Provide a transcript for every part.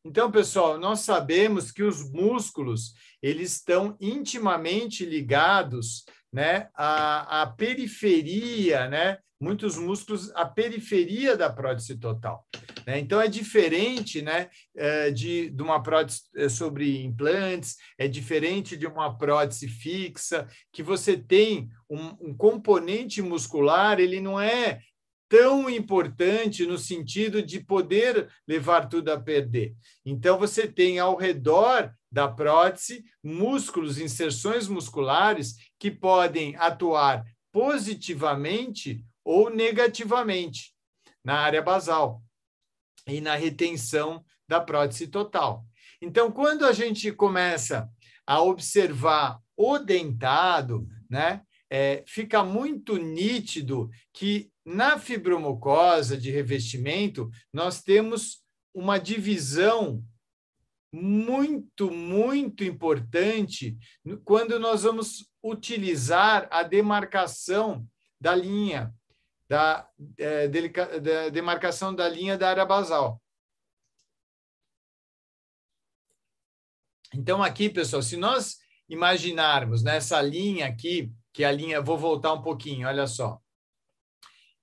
Então, pessoal, nós sabemos que os músculos eles estão intimamente ligados, né, à periferia, né? Muitos músculos, à periferia da prótese total. Né? Então, é diferente, né, de uma prótese sobre implantes, é diferente de uma prótese fixa, que você tem um componente muscular, ele não é tão importante no sentido de poder levar tudo a perder. Então, você tem ao redor da prótese músculos, inserções musculares que podem atuar positivamente ou negativamente na área basal e na retenção da prótese total. Então, quando a gente começa a observar o dentado, né, fica muito nítido que na fibromucosa de revestimento nós temos uma divisão muito importante quando nós vamos utilizar a demarcação da linha, da demarcação da linha da área basal. Então, aqui, pessoal, se nós imaginarmos nessa linha aqui, que a linha, vou voltar um pouquinho, olha só.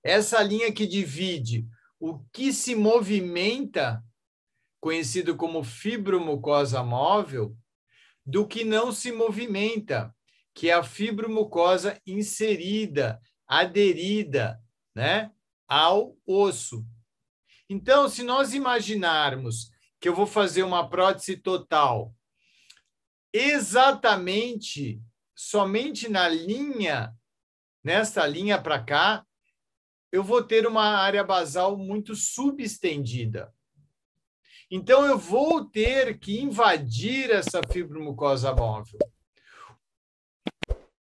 Essa linha que divide o que se movimenta, conhecido como fibromucosa móvel, do que não se movimenta, que é a fibromucosa inserida, aderida, né, ao osso. Então, se nós imaginarmos que eu vou fazer uma prótese total exatamente, somente na linha, nessa linha para cá, eu vou ter uma área basal muito subestendida. Então, eu vou ter que invadir essa fibromucosa móvel.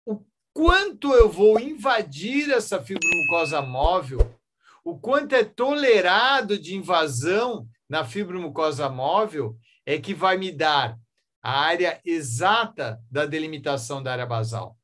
O quanto eu vou invadir essa fibromucosa móvel, o quanto é tolerado de invasão na fibromucosa móvel, é que vai me dar a área exata da delimitação da área basal.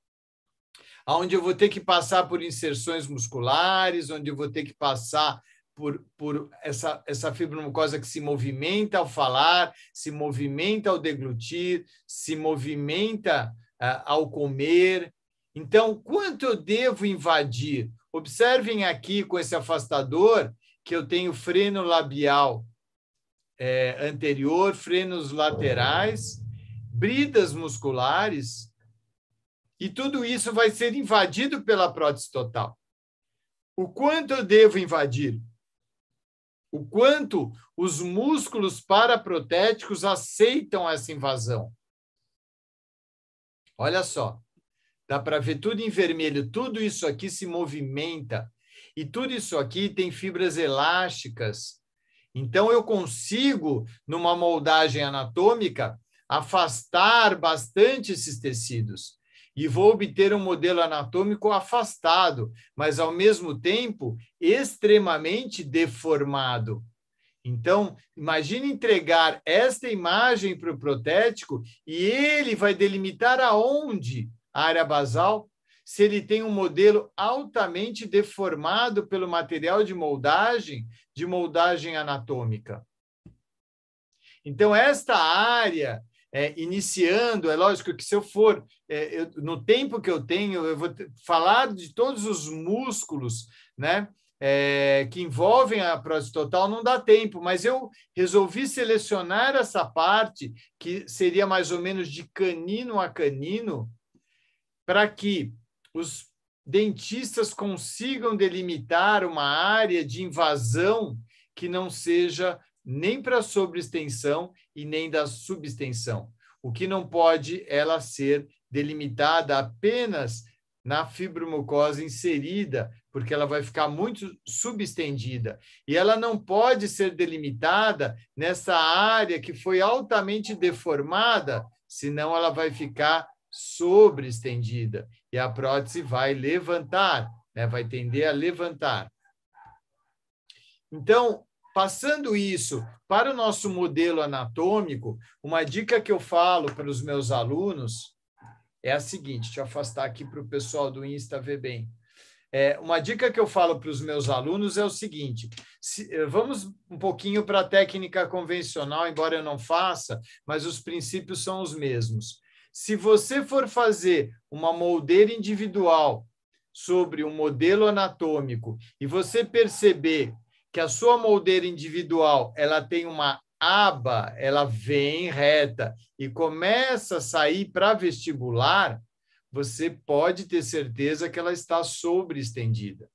Onde eu vou ter que passar por inserções musculares, onde eu vou ter que passar por essa fibromucosa que se movimenta ao falar, se movimenta ao deglutir, se movimenta ao comer. Então, quanto eu devo invadir? Observem aqui com esse afastador que eu tenho freno labial anterior, frenos laterais, bridas musculares, e tudo isso vai ser invadido pela prótese total. O quanto eu devo invadir? O quanto os músculos paraprotéticos aceitam essa invasão? Olha só, dá para ver tudo em vermelho, tudo isso aqui se movimenta, e tudo isso aqui tem fibras elásticas. Então, eu consigo, numa moldagem anatômica, afastar bastante esses tecidos. E vou obter um modelo anatômico afastado, mas, ao mesmo tempo, extremamente deformado. Então, imagine entregar esta imagem para o protético e ele vai delimitar aonde a área basal, se ele tem um modelo altamente deformado pelo material de moldagem anatômica. Então, esta área, iniciando, é lógico que se eu for, no tempo que eu tenho, eu vou falar de todos os músculos, né, que envolvem a prótese total, não dá tempo, mas eu resolvi selecionar essa parte, que seria mais ou menos de canino a canino, para que os dentistas consigam delimitar uma área de invasão que não seja nem para sobreextensão e nem da subextensão. O que não pode ela ser delimitada apenas na fibromucosa inserida, porque ela vai ficar muito subestendida. E ela não pode ser delimitada nessa área que foi altamente deformada, senão ela vai ficar sobreestendida e a prótese vai levantar, né? Vai tender a levantar. Então, passando isso para o nosso modelo anatômico, uma dica que eu falo para os meus alunos é a seguinte, deixa eu afastar aqui para o pessoal do Insta ver bem. Uma dica que eu falo para os meus alunos é o seguinte: vamos um pouquinho para a técnica convencional, embora eu não faça, mas os princípios são os mesmos. Se você for fazer uma moldeira individual sobre um modelo anatômico e você perceber que a sua moldeira individual ela tem uma aba, ela vem reta e começa a sair para vestibular, você pode ter certeza que ela está sobreestendida.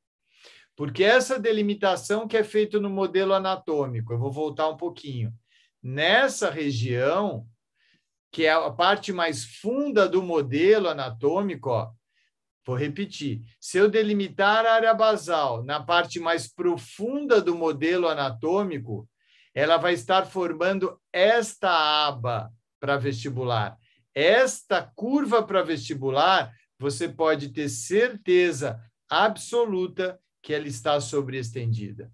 Porque essa delimitação que é feita no modelo anatômico, eu vou voltar um pouquinho, nessa região, que é a parte mais funda do modelo anatômico, ó, vou repetir, se eu delimitar a área basal na parte mais profunda do modelo anatômico, ela vai estar formando esta aba para vestibular. Esta curva para vestibular, você pode ter certeza absoluta que ela está sobreestendida.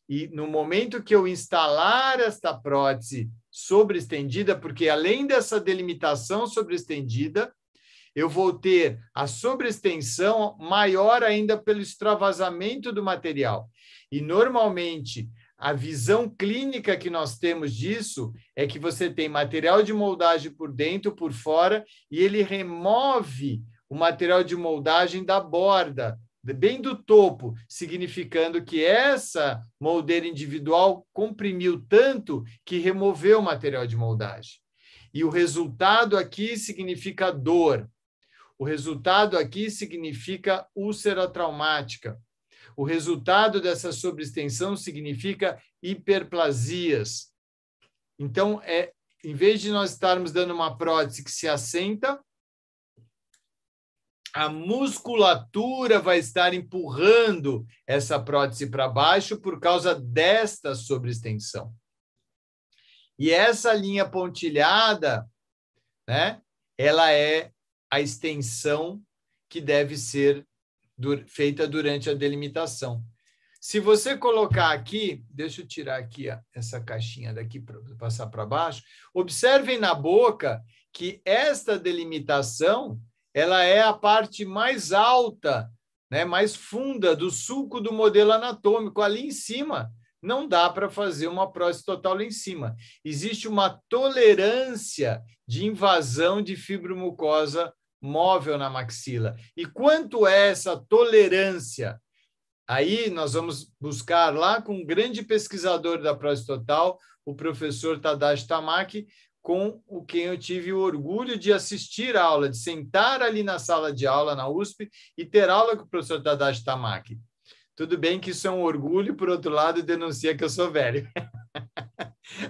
E no momento que eu instalar esta prótese sobreestendida, porque além dessa delimitação sobreestendida, eu vou ter a sobreextensão maior ainda pelo extravasamento do material. E, normalmente, a visão clínica que nós temos disso é que você tem material de moldagem por dentro, por fora, e ele remove o material de moldagem da borda, bem do topo, significando que essa moldeira individual comprimiu tanto que removeu o material de moldagem. E o resultado aqui significa dor. O resultado aqui significa úlcera traumática. O resultado dessa sobreextensão significa hiperplasias. Então, em vez de nós estarmos dando uma prótese que se assenta, a musculatura vai estar empurrando essa prótese para baixo por causa desta sobreextensão. E essa linha pontilhada, né, ela é a extensão que deve ser feita durante a delimitação. Se você colocar aqui, deixa eu tirar aqui essa caixinha daqui para passar para baixo, observem na boca que esta delimitação ela é a parte mais alta, né, mais funda do sulco do modelo anatômico, ali em cima. Não dá para fazer uma prótese total lá em cima. Existe uma tolerância de invasão de fibromucosa móvel na maxila. E quanto é essa tolerância? Aí nós vamos buscar lá com um grande pesquisador da prótese total, o professor Tadashi Tamaki, com quem eu tive o orgulho de assistir a aula, de sentar ali na sala de aula na USP e ter aula com o professor Tadashi Tamaki. Tudo bem que isso é um orgulho, por outro lado, denuncia que eu sou velho.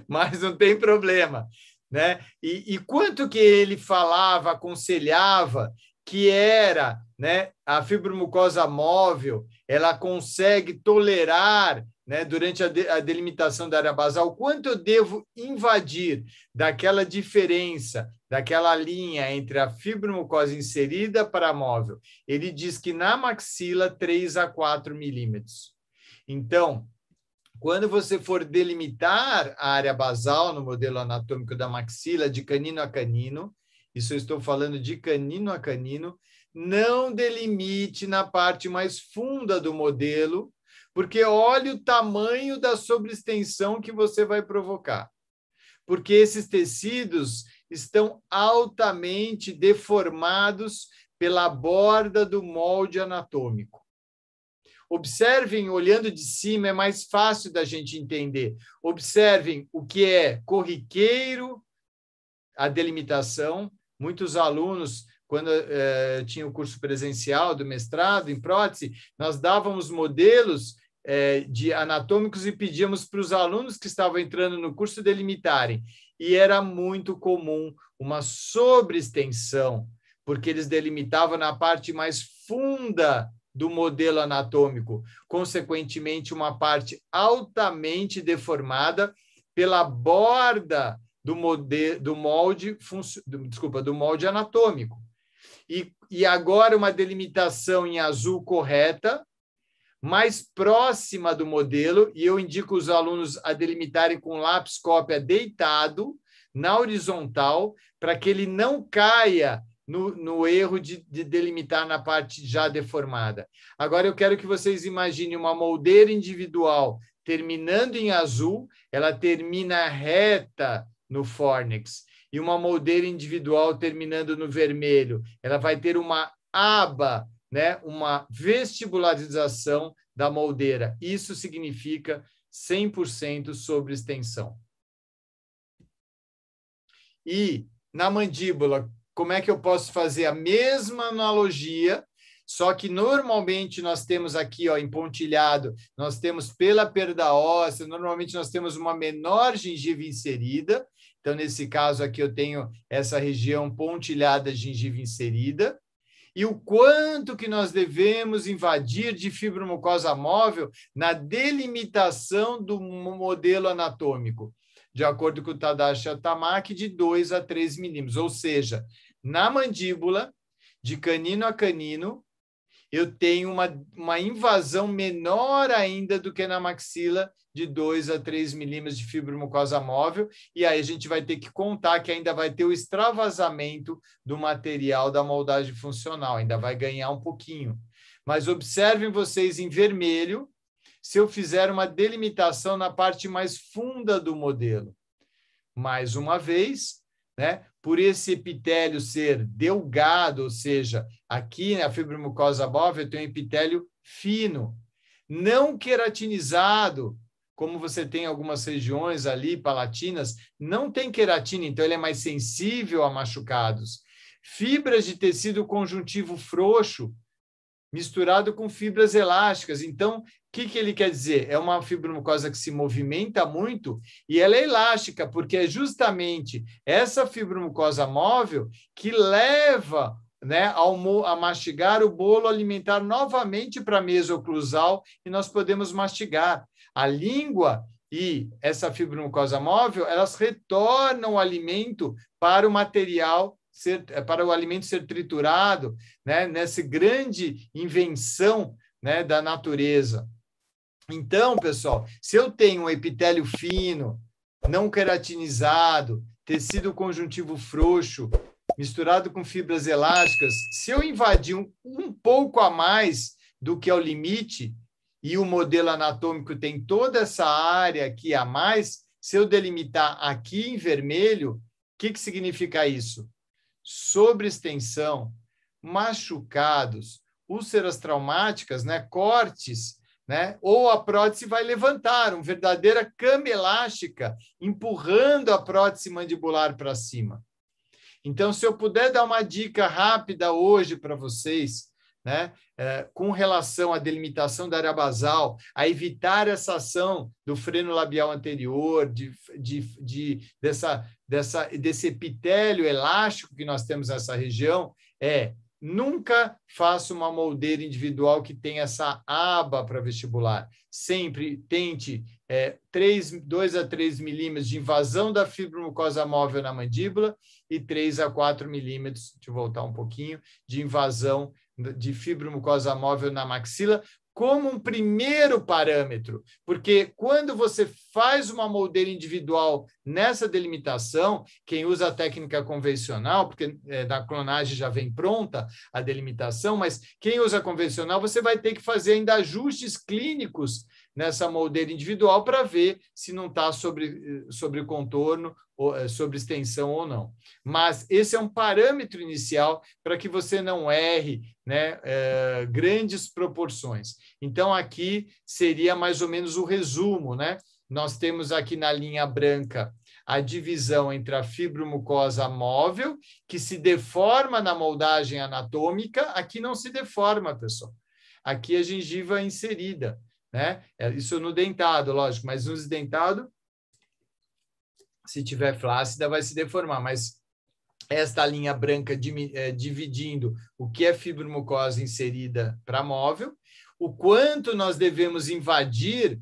Mas não tem problema, né? E quanto que ele falava, aconselhava que era, né, a fibromucosa móvel, ela consegue tolerar, né, durante a delimitação da área basal, quanto eu devo invadir daquela diferença, daquela linha entre a fibromucosa inserida para a móvel. Ele diz que na maxila, 3 a 4 milímetros. Então, quando você for delimitar a área basal no modelo anatômico da maxila, de canino a canino, isso eu estou falando de canino a canino, não delimite na parte mais funda do modelo, porque olha o tamanho da sobreextensão que você vai provocar. Porque esses tecidos estão altamente deformados pela borda do molde anatômico. Observem, olhando de cima, é mais fácil da gente entender. Observem o que é corriqueiro, a delimitação. Muitos alunos, quando tinha o curso presencial do mestrado em prótese, nós dávamos modelos de anatômicos e pedíamos para os alunos que estavam entrando no curso delimitarem. E era muito comum uma sobreextensão, porque eles delimitavam na parte mais funda do modelo anatômico, consequentemente, uma parte altamente deformada pela borda do molde anatômico. E agora uma delimitação em azul correta, mais próxima do modelo, e eu indico os alunos a delimitarem com lápis cópia deitado, na horizontal, para que ele não caia no erro de delimitar na parte já deformada. Agora, eu quero que vocês imaginem uma moldeira individual terminando em azul, ela termina reta no fórnix, e uma moldeira individual terminando no vermelho. Ela vai ter uma aba, né? Uma vestibularização da moldeira. Isso significa 100% sobre extensão. E na mandíbula, como é que eu posso fazer a mesma analogia, só que normalmente nós temos aqui, ó, em pontilhado, nós temos pela perda óssea, normalmente nós temos uma menor gengiva inserida. Então, nesse caso aqui, eu tenho essa região pontilhada, gengiva inserida. E o quanto que nós devemos invadir de fibromucosa móvel na delimitação do modelo anatômico, de acordo com o Tadashi Tamaki, de 2 a 3 milímetros. Ou seja, na mandíbula, de canino a canino, eu tenho uma invasão menor ainda do que na maxila, de 2 a 3 milímetros de fibromucosa móvel, e aí a gente vai ter que contar que ainda vai ter o extravasamento do material da moldagem funcional, ainda vai ganhar um pouquinho. Mas observem vocês em vermelho, se eu fizer uma delimitação na parte mais funda do modelo. Mais uma vez, né? Por esse epitélio ser delgado, ou seja, aqui na fibromucosa móvel tem um epitélio fino, não queratinizado, como você tem em algumas regiões ali, palatinas, não tem queratina, então ele é mais sensível a machucados. Fibras de tecido conjuntivo frouxo, misturado com fibras elásticas. Então, o que ele quer dizer? É uma fibromucosa que se movimenta muito e ela é elástica, porque é justamente essa fibromucosa móvel que leva, né, a mastigar o bolo alimentar novamente para a mesa oclusal e nós podemos mastigar. A língua e essa fibromucosa móvel, elas retornam o alimento para o material para o alimento ser triturado, né, nessa grande invenção, né, da natureza. Então, pessoal, se eu tenho um epitélio fino, não queratinizado, tecido conjuntivo frouxo, misturado com fibras elásticas, se eu invadir um pouco a mais do que é o limite, e o modelo anatômico tem toda essa área aqui a mais, se eu delimitar aqui em vermelho, o que significa isso? Sobreextensão, machucados, úlceras traumáticas, né, cortes, né, ou a prótese vai levantar, uma verdadeira cama elástica, empurrando a prótese mandibular para cima. Então, se eu puder dar uma dica rápida hoje para vocês, né, com relação à delimitação da área basal, a evitar essa ação do freno labial anterior, desse epitélio elástico que nós temos nessa região, nunca faça uma moldeira individual que tenha essa aba para vestibular. Sempre tente 2 a 3 milímetros de invasão da fibromucosa móvel na mandíbula e 3 a 4 milímetros, deixa eu voltar um pouquinho, de invasão de fibromucosa móvel na maxila, como um primeiro parâmetro, porque quando você faz uma moldeira individual nessa delimitação, quem usa a técnica convencional, porque da clonagem já vem pronta a delimitação, mas quem usa a convencional, você vai ter que fazer ainda ajustes clínicos nessa moldeira individual para ver se não está sobre contorno, ou, sobre extensão ou não. Mas esse é um parâmetro inicial para que você não erre, né, grandes proporções. Então, aqui seria mais ou menos o resumo, né? Nós temos aqui na linha branca a divisão entre a fibromucosa móvel, que se deforma na moldagem anatômica, aqui não se deforma, pessoal. Aqui a gengiva é inserida, né? Isso no dentado, lógico, mas no desdentado, se tiver flácida, vai se deformar, mas esta linha branca dividindo o que é fibromucosa inserida para móvel, o quanto nós devemos invadir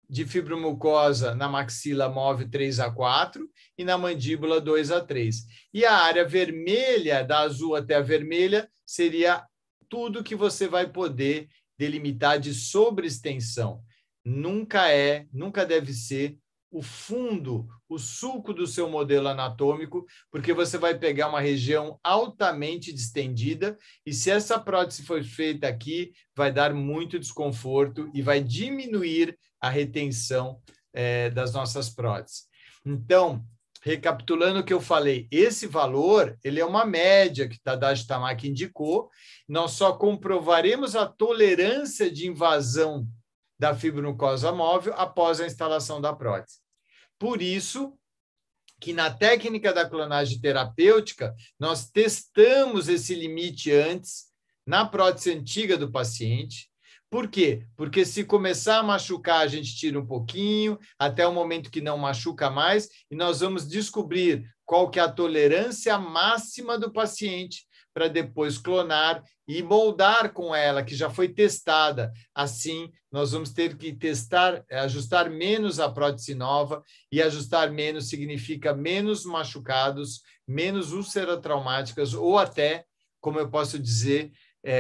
de fibromucosa na maxila móvel 3 a 4 e na mandíbula 2 a 3. E a área vermelha, da azul até a vermelha, seria tudo que você vai poder delimitar de sobreextensão. Nunca deve ser o fundo, o sulco do seu modelo anatômico, porque você vai pegar uma região altamente distendida e se essa prótese for feita aqui, vai dar muito desconforto e vai diminuir a retenção das nossas próteses. Então, recapitulando o que eu falei, esse valor ele é uma média que Tadashi Tamaki indicou, nós só comprovaremos a tolerância de invasão da fibromucosa móvel após a instalação da prótese. Por isso que na técnica da clonagem terapêutica, nós testamos esse limite antes na prótese antiga do paciente. Por quê? Porque se começar a machucar, a gente tira um pouquinho, até o momento que não machuca mais, e nós vamos descobrir qual que é a tolerância máxima do paciente para depois clonar e moldar com ela, que já foi testada. Assim, nós vamos ter que testar, ajustar menos a prótese nova, e ajustar menos significa menos machucados, menos úlceras traumáticas, ou até, como eu posso dizer,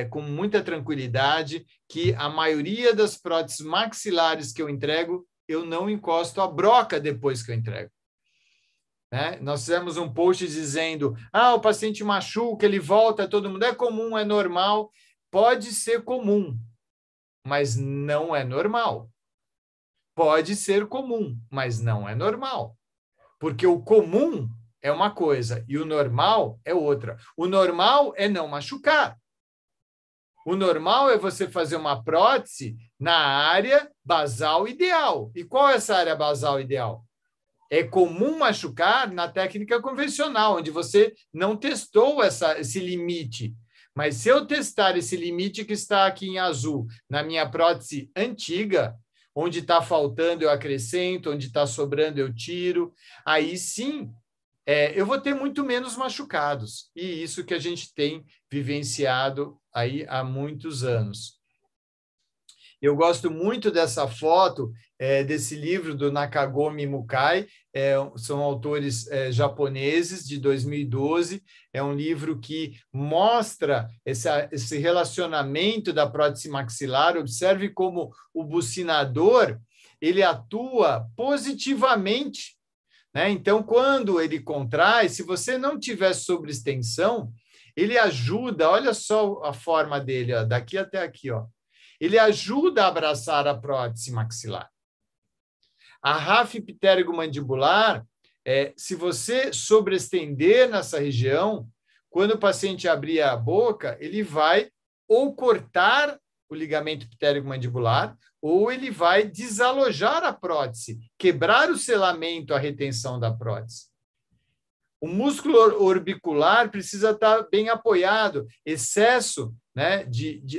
com muita tranquilidade, que a maioria das próteses maxilares que eu entrego, eu não encosto a broca depois que eu entrego. Nós fizemos um post dizendo, o paciente machuca, ele volta, todo mundo, é comum, é normal. Pode ser comum, mas não é normal. Pode ser comum, mas não é normal. Porque o comum é uma coisa e o normal é outra. O normal é não machucar. O normal é você fazer uma prótese na área basal ideal. E qual é essa área basal ideal? É comum machucar na técnica convencional, onde você não testou esse limite. Mas se eu testar esse limite que está aqui em azul na minha prótese antiga, onde está faltando eu acrescento, onde está sobrando eu tiro, aí sim eu vou ter muito menos machucados. E isso que a gente tem vivenciado aí há muitos anos. Eu gosto muito dessa foto, desse livro do Nakagomi Mukai, são autores japoneses, de 2012. É um livro que mostra esse relacionamento da prótese maxilar. Observe como o bucinador ele atua positivamente. Então, quando ele contrai, se você não tiver sobreextensão, ele ajuda, olha só a forma dele, ó, daqui até aqui, ó. Ele ajuda a abraçar a prótese maxilar. A ráfia pterygomandibular, se você sobreestender nessa região, quando o paciente abrir a boca, ele vai ou cortar o ligamento pterygomandibular, ou ele vai desalojar a prótese, quebrar o selamento, a retenção da prótese. O músculo orbicular precisa estar bem apoiado. Excesso,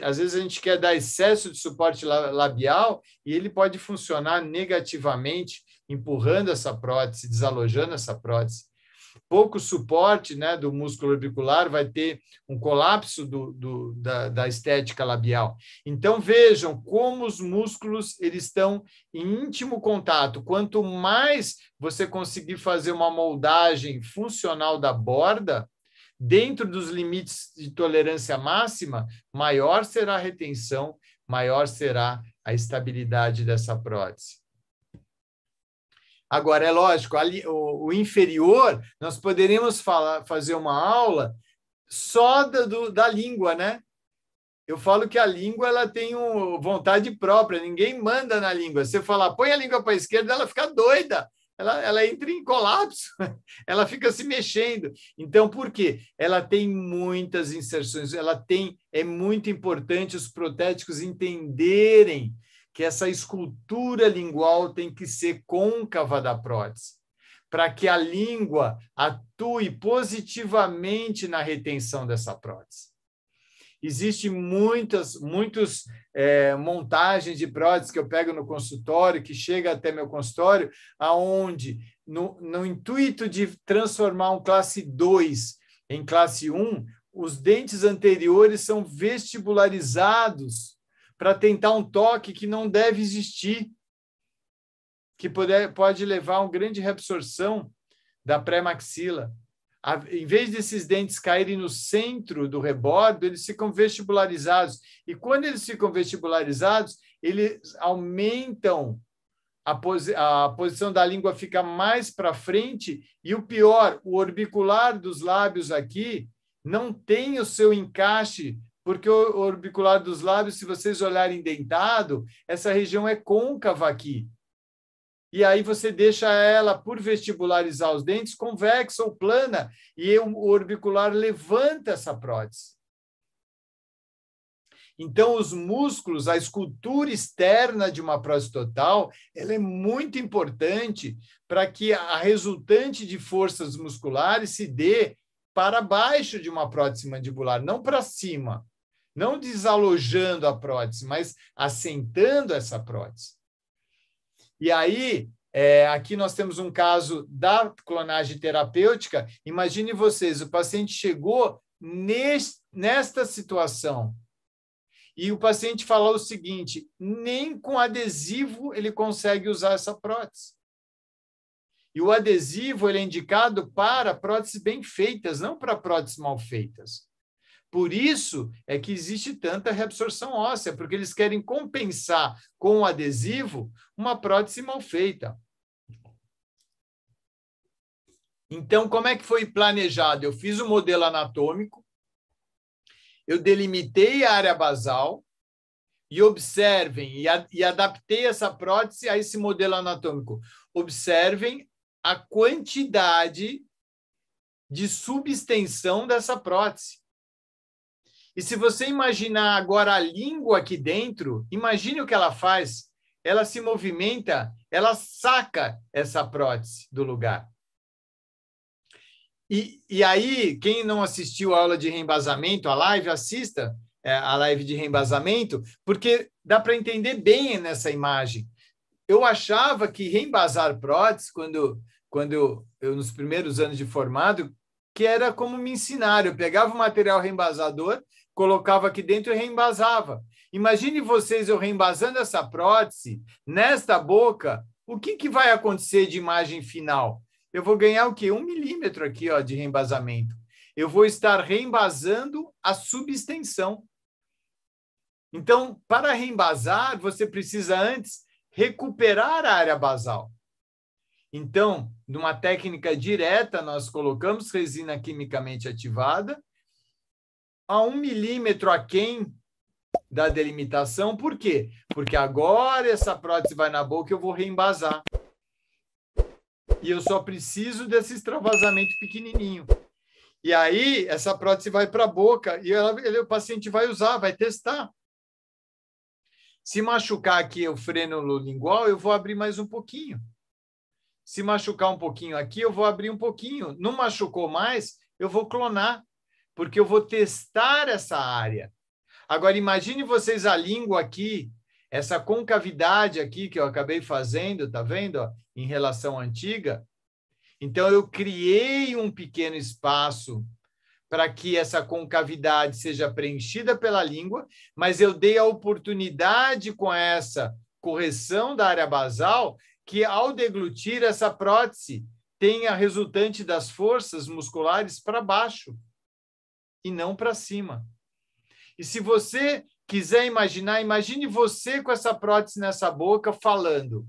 às vezes a gente quer dar excesso de suporte labial e ele pode funcionar negativamente, empurrando essa prótese, desalojando essa prótese. Pouco suporte do músculo orbicular vai ter um colapso da estética labial. Então, vejam como os músculos eles estão em íntimo contato. Quanto mais você conseguir fazer uma moldagem funcional da borda, dentro dos limites de tolerância máxima, maior será a retenção, maior será a estabilidade dessa prótese. Agora, é lógico, o inferior, nós poderíamos fazer uma aula só da língua, Eu falo que a língua ela tem vontade própria, ninguém manda na língua. Você falar, põe a língua para a esquerda, ela fica doida, ela entra em colapso, ela fica se mexendo. Então, por quê? Ela tem muitas inserções, é muito importante os protéticos entenderem que essa escultura lingual tem que ser côncava da prótese, para que a língua atue positivamente na retenção dessa prótese. Existem muitas montagens de próteses que eu pego no consultório, que chega até meu consultório, aonde, no intuito de transformar um classe 2 em classe 1, os dentes anteriores são vestibularizados para tentar um toque que não deve existir, que pode levar a uma grande reabsorção da pré-maxila. Em vez desses dentes caírem no centro do rebordo, eles ficam vestibularizados. E quando eles ficam vestibularizados, eles aumentam a posição da língua fica mais para frente e o pior, o orbicular dos lábios aqui não tem o seu encaixe, porque o orbicular dos lábios, se vocês olharem dentado, essa região é côncava aqui. E aí você deixa ela, por vestibularizar os dentes, convexa ou plana, e o orbicular levanta essa prótese. Então, os músculos, a escultura externa de uma prótese total, ela é muito importante para que a resultante de forças musculares se dê para baixo de uma prótese mandibular, não para cima, não desalojando a prótese, mas assentando essa prótese. E aí, aqui nós temos um caso da clonagem terapêutica. Imagine vocês, o paciente chegou nesta situação e o paciente falou o seguinte: nem com adesivo ele consegue usar essa prótese. E o adesivo ele é indicado para próteses bem feitas, não para próteses mal feitas. Por isso é que existe tanta reabsorção óssea, porque eles querem compensar com o adesivo uma prótese mal feita. Então, como é que foi planejado? Eu fiz o modelo anatômico, eu delimitei a área basal e observem, e adaptei essa prótese a esse modelo anatômico. Observem a quantidade de subextensão dessa prótese. E se você imaginar agora a língua aqui dentro, imagine o que ela faz. Ela se movimenta, ela saca essa prótese do lugar. E aí, quem não assistiu a aula de reembasamento, a live, assista a live de reembasamento, porque dá para entender bem nessa imagem. Eu achava que reembasar prótese, quando eu, nos primeiros anos de formado, que era como me ensinaram. Eu pegava o material reembasador, colocava aqui dentro e reembasava. Imagine vocês eu reembasando essa prótese nesta boca, o que vai acontecer de imagem final? Eu vou ganhar o quê? 1 milímetro aqui, ó, de reembasamento. Eu vou estar reembasando a subextensão. Então, para reembasar, você precisa antes recuperar a área basal. Então, numa técnica direta, nós colocamos resina quimicamente ativada a 1 milímetro aquém da delimitação. Por quê? Porque agora essa prótese vai na boca e eu vou reembasar. E eu só preciso desse extravasamento pequenininho. E aí, essa prótese vai para a boca e o paciente vai usar, vai testar. Se machucar aqui o freno lingual, eu vou abrir mais um pouquinho. Se machucar um pouquinho aqui, eu vou abrir um pouquinho. Não machucou mais, eu vou clonar, porque eu vou testar essa área. Agora, imagine vocês a língua aqui, essa concavidade aqui que eu acabei fazendo, tá vendo? Ó, em relação à antiga. Então, eu criei um pequeno espaço para que essa concavidade seja preenchida pela língua, mas eu dei a oportunidade com essa correção da área basal que, ao deglutir, essa prótese tenha resultante das forças musculares para baixo e não para cima. E se você quiser imaginar, imagine você com essa prótese nessa boca falando,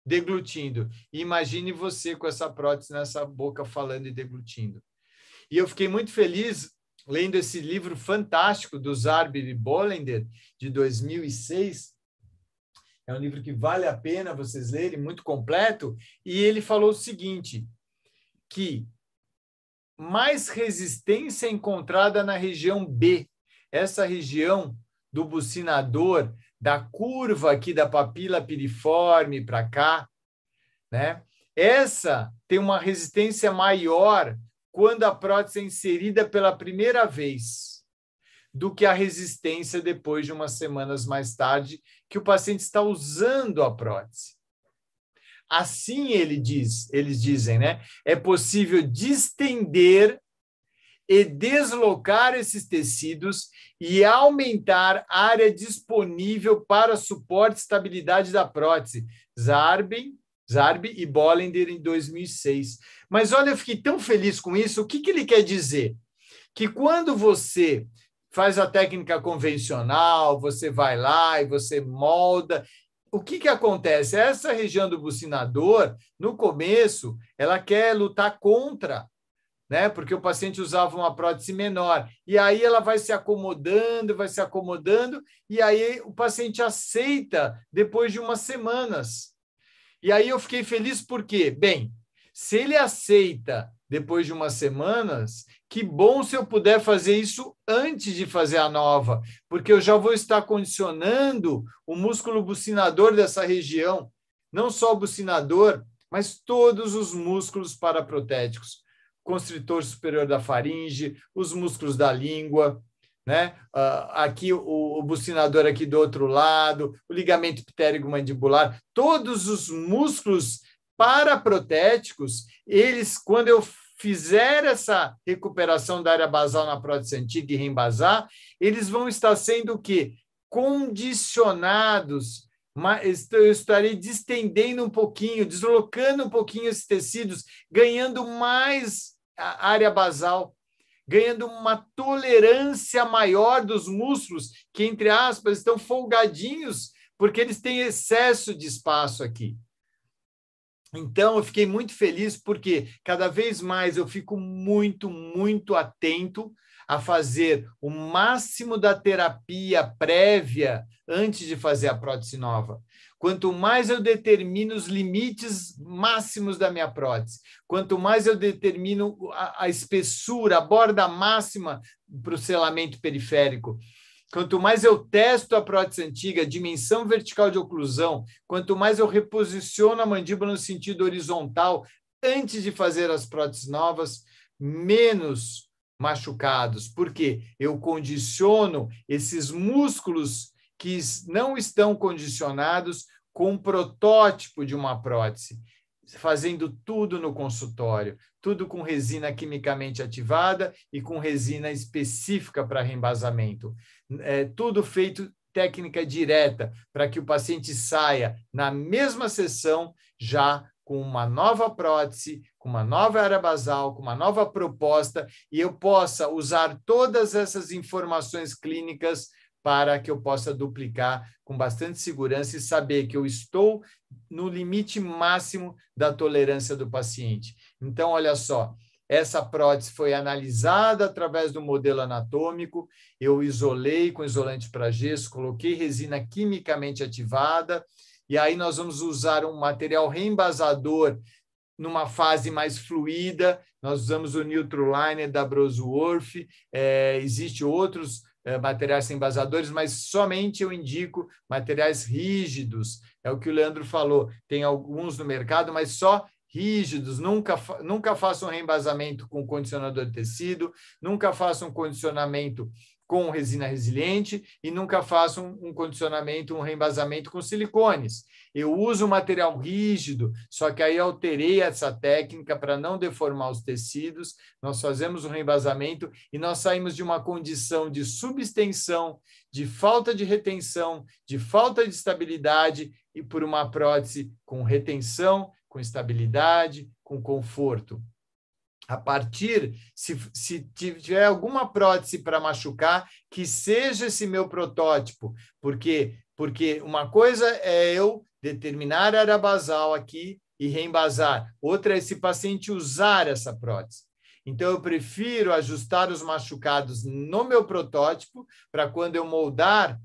deglutindo. E imagine você com essa prótese nessa boca falando e deglutindo. E eu fiquei muito feliz lendo esse livro fantástico do Zarbi e Bollender, de 2006. É um livro que vale a pena vocês lerem, muito completo. E ele falou o seguinte, que mais resistência é encontrada na região B, essa região do bucinador, da curva aqui da papila piriforme para cá, né? Essa tem uma resistência maior quando a prótese é inserida pela primeira vez, do que a resistência depois de umas semanas mais tarde, que o paciente está usando a prótese. Assim, eles dizem, né? É possível distender e deslocar esses tecidos e aumentar a área disponível para suporte e estabilidade da prótese. Zarbi e Bollender em 2006. Mas olha, eu fiquei tão feliz com isso. O que ele quer dizer? Que quando você faz a técnica convencional, você vai lá e você molda, o que acontece? Essa região do bucinador, no começo, ela quer lutar contra, né? Porque o paciente usava uma prótese menor. E aí ela vai se acomodando, e aí o paciente aceita depois de umas semanas. E aí eu fiquei feliz porque, bem, se ele aceita depois de umas semanas, que bom se eu puder fazer isso antes de fazer a nova, porque eu já vou estar condicionando o músculo bucinador dessa região, não só o bucinador, mas todos os músculos paraprotéticos, constritor superior da faringe, os músculos da língua, né? Aqui o bucinador aqui do outro lado, o ligamento ptérigo-mandibular, todos os músculos paraprotéticos, eles, quando eu fizer essa recuperação da área basal na prótese antiga e reembasar, eles vão estar sendo o quê? Condicionados. Eu estarei distendendo um pouquinho, deslocando um pouquinho esses tecidos, ganhando mais a área basal, ganhando uma tolerância maior dos músculos, que, entre aspas, estão folgadinhos, porque eles têm excesso de espaço aqui. Então, eu fiquei muito feliz, porque cada vez mais eu fico muito, muito atento a fazer o máximo da terapia prévia antes de fazer a prótese nova. Quanto mais eu determino os limites máximos da minha prótese, quanto mais eu determino a espessura, a borda máxima para o selamento periférico, quanto mais eu testo a prótese antiga, a dimensão vertical de oclusão, quanto mais eu reposiciono a mandíbula no sentido horizontal antes de fazer as próteses novas, menos machucados, porque eu condiciono esses músculos que não estão condicionados com um protótipo de uma prótese, fazendo tudo no consultório, tudo com resina quimicamente ativada e com resina específica para reembasamento. Tudo feito técnica direta, para que o paciente saia na mesma sessão já com uma nova prótese, com uma nova área basal, com uma nova proposta, e eu possa usar todas essas informações clínicas para que eu possa duplicar com bastante segurança e saber que eu estou no limite máximo da tolerância do paciente. Então, olha só, essa prótese foi analisada através do modelo anatômico, eu isolei com isolante para gesso, coloquei resina quimicamente ativada, e aí nós vamos usar um material reembasador numa fase mais fluida, nós usamos o Neutroliner da Brosworth, existe outros materiais embasadores, mas somente eu indico materiais rígidos, é o que o Leandro falou, tem alguns no mercado, mas só rígidos, nunca façam um reembasamento com condicionador de tecido, nunca façam um condicionamento com resina resiliente e nunca façam um condicionamento, um reembasamento com silicones. Eu uso material rígido, só que aí alterei essa técnica para não deformar os tecidos, nós fazemos o reembasamento e nós saímos de uma condição de subextensão, de falta de retenção, de falta de estabilidade e por uma prótese com retenção, com estabilidade, com conforto. A partir, se tiver alguma prótese para machucar, que seja esse meu protótipo, porque uma coisa é eu determinar a área basal aqui e reembasar, outra é esse paciente usar essa prótese. Então, eu prefiro ajustar os machucados no meu protótipo, para quando eu moldar,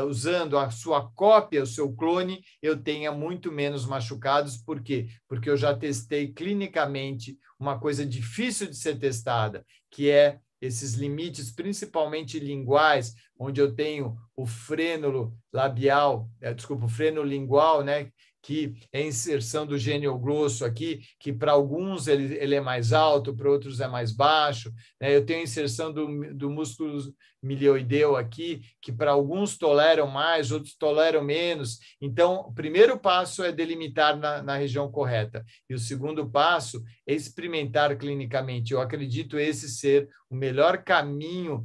usando a sua cópia, o seu clone, eu tenha muito menos machucados. Por quê? Porque eu já testei clinicamente uma coisa difícil de ser testada, que é esses limites, principalmente linguais, onde eu tenho o frênulo labial, o frênulo lingual, né? Que é a inserção do gênio grosso aqui, que para alguns ele é mais alto, para outros é mais baixo. Né? Eu tenho a inserção do músculo milioideu aqui, que para alguns toleram mais, outros toleram menos. Então, o primeiro passo é delimitar na região correta. E o segundo passo é experimentar clinicamente. Eu acredito esse ser o melhor caminho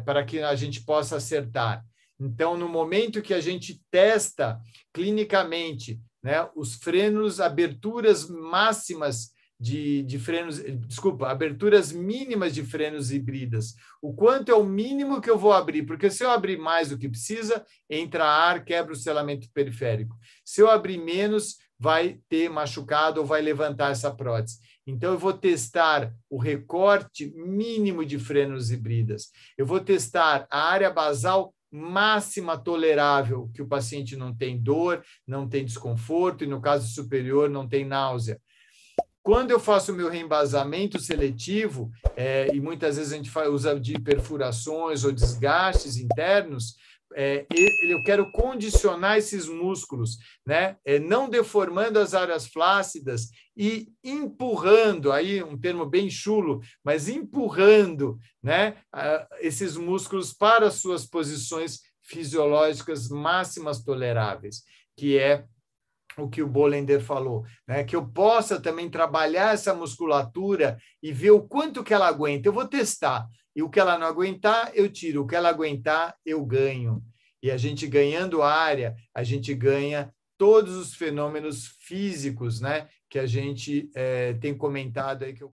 para que a gente possa acertar. Então, no momento que a gente testa clinicamente, né, os frenos, aberturas máximas de frenos, desculpa, aberturas mínimas de frenos e bridas. O quanto é o mínimo que eu vou abrir? Porque se eu abrir mais do que precisa, entra ar, quebra o selamento periférico. Se eu abrir menos, vai ter machucado ou vai levantar essa prótese. Então, eu vou testar o recorte mínimo de frenos e bridas. Eu vou testar a área basal máxima tolerável, que o paciente não tem dor, não tem desconforto, e no caso superior, não tem náusea. Quando eu faço o meu reembasamento seletivo, e muitas vezes a gente usa de perfurações ou desgastes internos, eu quero condicionar esses músculos, né? Não deformando as áreas flácidas e empurrando, aí um termo bem chulo, mas empurrando, né? Esses músculos para as suas posições fisiológicas máximas toleráveis, que é o que o Bolender falou, né? Que eu possa também trabalhar essa musculatura e ver o quanto que ela aguenta. Eu vou testar. E o que ela não aguentar, eu tiro. O que ela aguentar, eu ganho. E a gente ganhando área, a gente ganha todos os fenômenos físicos, né? Que a gente tem comentado aí.